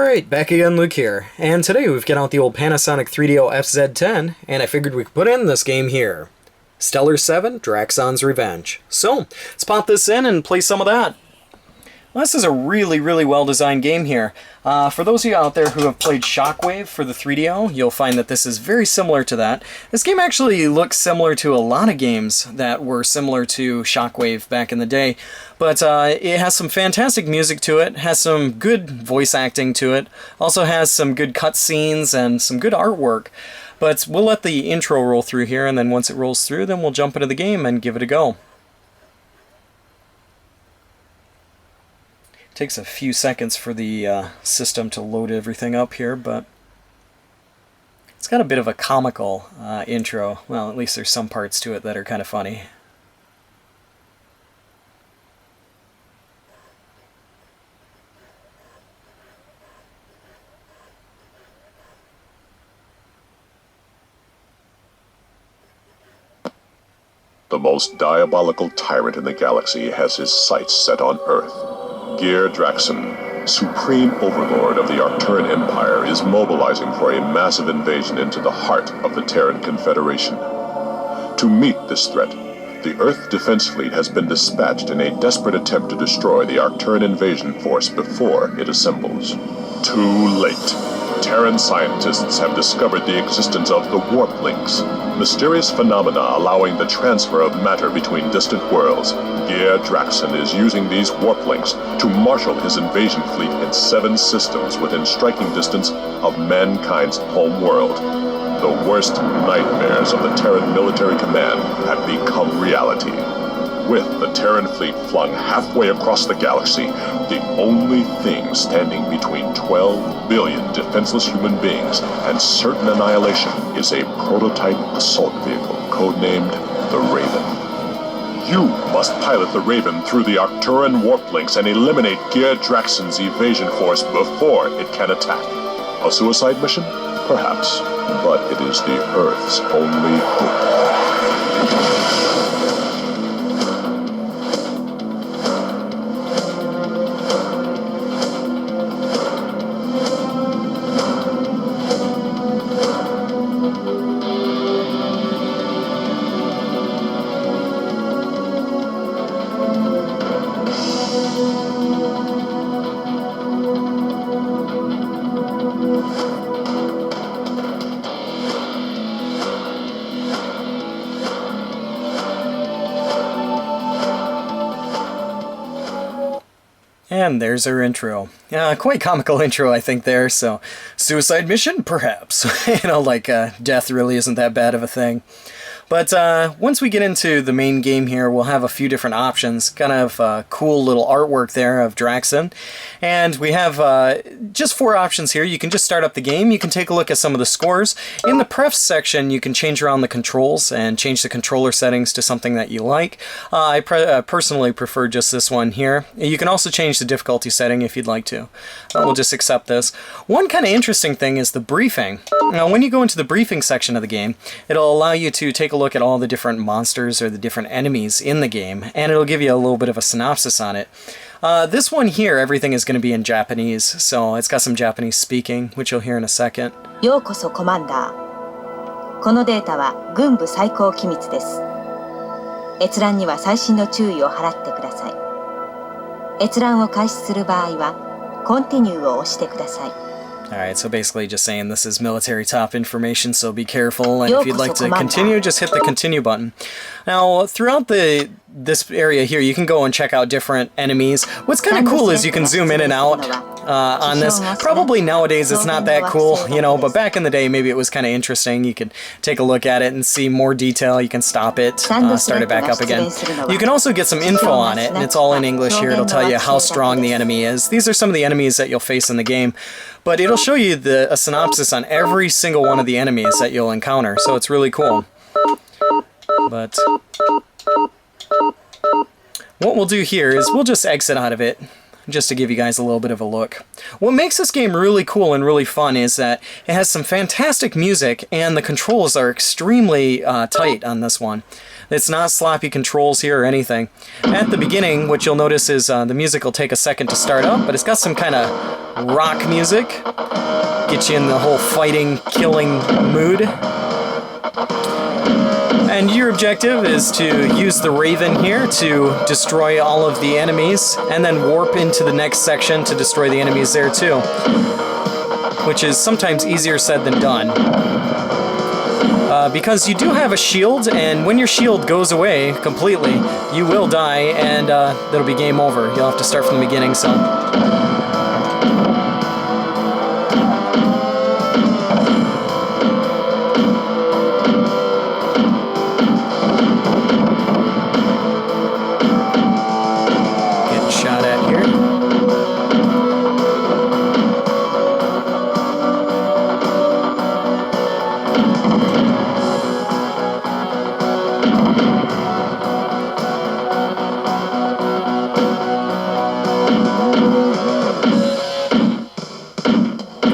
Alright, back again, Luke here, and today we've got out the old Panasonic 3DO FZ10, and I figured we could put in this game here. Stellar 7, Draxon's Revenge. So, let's pop this in and play some of that. Well, this is a really well-designed game here. For those of you out there who have played Shockwave for the 3DO, you'll find that this is very similar to that. This game actually looks similar to a lot of games that were similar to Shockwave back in the day, but it has some fantastic music to it, has some good voice acting to it, also has some good cutscenes and some good artwork. But we'll let the intro roll through here, and then once it rolls through, then we'll jump into the game and give it a go. Takes a few seconds for the system to load everything up here, but it's got a bit of a comical intro. Well, at least there's some parts to it that are kind of funny. The most diabolical tyrant in the galaxy has his sights set on Earth. Draxon, supreme overlord of the Arcturan Empire, is mobilizing for a massive invasion into the heart of the Terran Confederation. To meet this threat, the Earth Defense Fleet has been dispatched in a desperate attempt to destroy the Arcturan invasion force before it assembles. Too late. Terran scientists have discovered the existence of the warp links, mysterious phenomena allowing the transfer of matter between distant worlds. Draxon is using these warp links to marshal his invasion fleet in 7 systems within striking distance of mankind's home world. The worst nightmares of the Terran military command have become reality. With the Terran fleet flung halfway across the galaxy, the only thing standing between 12 billion defenseless human beings and certain annihilation is a prototype assault vehicle codenamed the Raven. You must pilot the Raven through the Arcturan warp links and eliminate Draxon's evasion force before it can attack. A suicide mission? Perhaps, but it is the Earth's only hope. And there's our intro. Quite comical intro, I think, there, so suicide mission? Perhaps. Death really isn't that bad of a thing. But once we get into the main game here, we'll have a few different options. Kind of cool little artwork there of Draxon. And we have just 4 options here. You can just start up the game. You can take a look at some of the scores. In the pref section, you can change around the controls and change the controller settings to something that you like. I personally prefer just this one here. You can also change the difficulty setting if you'd like to. We'll just accept this. One kind of interesting thing is the briefing. Now, when you go into the briefing section of the game, it'll allow you to take a look at all the different monsters or the different enemies in the game, and it'll give you a little bit of a synopsis on it. This one here, everything is going to be in Japanese, so it's got some Japanese speaking, which you'll hear in a second. ようこそコマンダー。このデータは軍部最高機密です。閲覧には細心の注意を払ってください。閲覧を開始する場合は、コンティニューを押してください。Alright, so basically just saying this is military top information, so be careful, and if you'd like to continue, just hit the continue button. Now, throughout this area here, you can go and check out different enemies. What's kind of cool is you can zoom in and out on this. Probably nowadays it's not that cool, but back in the day maybe it was kind of interesting. You could take a look at it and see more detail. You can stop it, start it back up again. You can also get some info on it, and it's all in English here. It'll tell you how strong the enemy is. These are some of the enemies that you'll face in the game. But it'll show you a synopsis on every single one of the enemies that you'll encounter, so it's really cool. But what we'll do here is we'll just exit out of it. just to give you guys a little bit of a look. What makes this game really cool and really fun is that it has some fantastic music, and the controls are extremely tight on this one. It's not sloppy controls here or anything. At the beginning, what you'll notice is the music will take a second to start up, but it's got some kind of rock music. Get you in the whole fighting, killing mood. And your objective is to use the Raven here to destroy all of the enemies, and then warp into the next section to destroy the enemies there too. Which is sometimes easier said than done. Because you do have a shield, and when your shield goes away completely, you will die, and that'll be game over. You'll have to start from the beginning, so... Getting shot at here.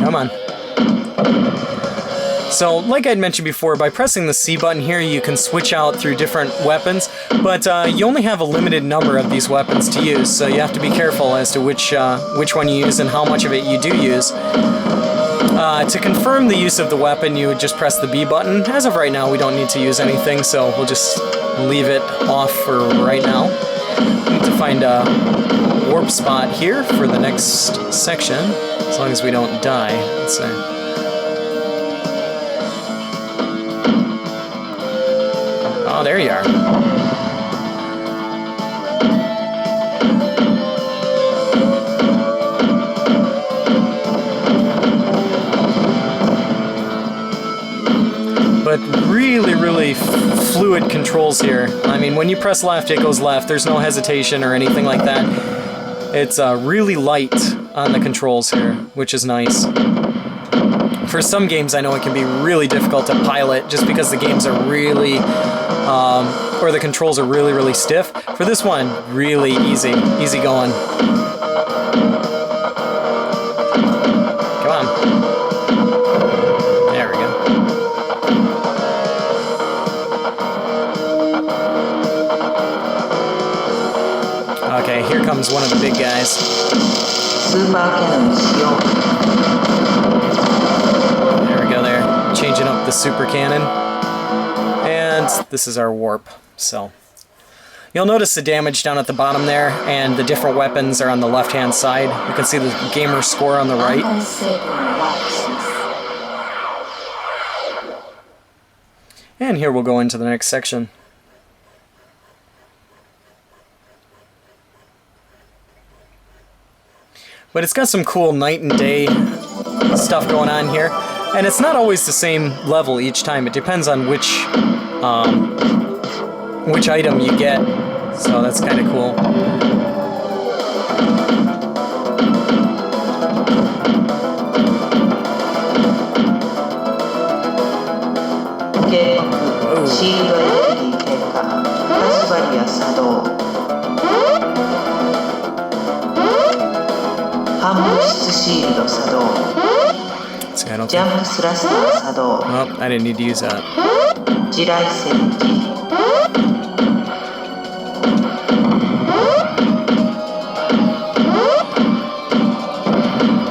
Come on. So, like I'd mentioned before, by pressing the C button here, you can switch out through different weapons, but you only have a limited number of these weapons to use, so you have to be careful as to which one you use and how much of it you do use. To confirm the use of the weapon, you would just press the B button. As of right now, we don't need to use anything, so we'll just leave it off for right now. We need to find a warp spot here for the next section, as long as we don't die. Let's see. Oh, there you are. But really fluid controls here. I mean, when you press left, it goes left. There's no hesitation or anything like that. It's really light on the controls here, which is nice. For some games, I know it can be really difficult to pilot just because the games are really, or the controls are really stiff. For this one, really easy going. Come on. There we go. Okay, here comes one of the big guys. There we go there. Changing up the super cannon. And this is our warp, so. You'll notice the damage down at the bottom there, and the different weapons are on the left-hand side. You can see the gamer score on the right. And here we'll go into the next section. But it's got some cool night and day stuff going on here. And it's not always the same level each time. It depends on which item you get. So that's kind of cool. See, I don't think... Oh, I didn't need to use that.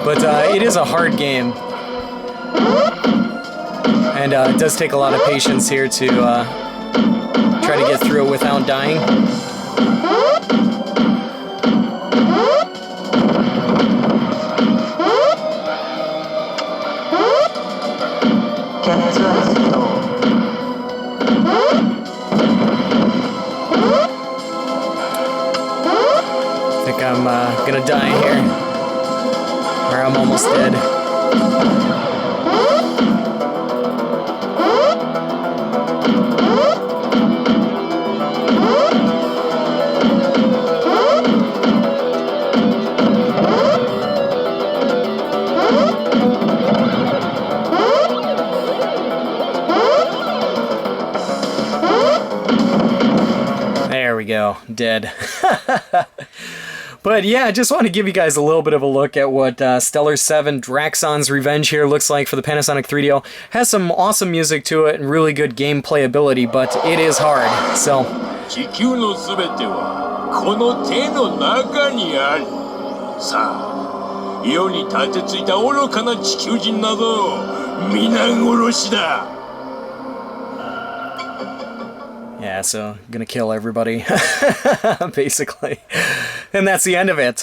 But it is a hard game. And it does take a lot of patience here to try to get through it without dying. I think I'm gonna die here. Or I'm almost dead. There we go, dead. But yeah, I just want to give you guys a little bit of a look at what Stellar 7 Draxon's Revenge here looks like for the Panasonic 3DO. Has some awesome music to it and really good gameplay ability, but it is hard, so... 地球のすべてはこの手の中にある。さあ、世に立てついた愚かな地球人など皆殺しだ。 Yeah, so gonna kill everybody, basically. And that's the end of it.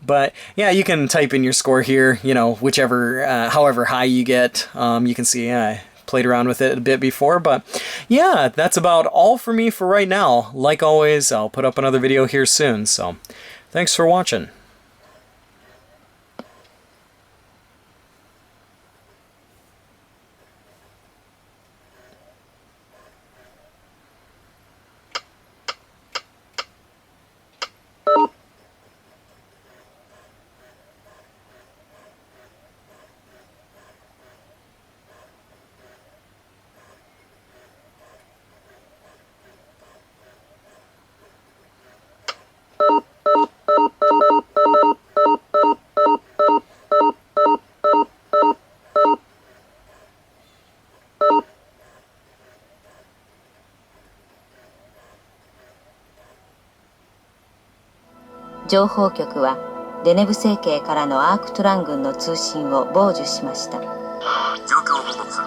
But yeah, you can type in your score here, you know, whichever, however high you get. You can see I played around with it a bit before, but yeah, that's about all for me for right now. Like always, I'll put up another video here soon, so thanks for watching.「情報局はデネブ星系からのアークトラン軍の通信を傍受しました。」状況を報告する。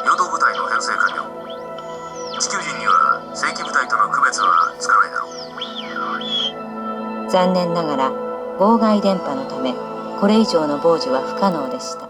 陽動部隊の編成完了。地球人には正規部隊との区別はつかないだろう。残念ながら妨害電波のためこれ以上の傍受は不可能でした。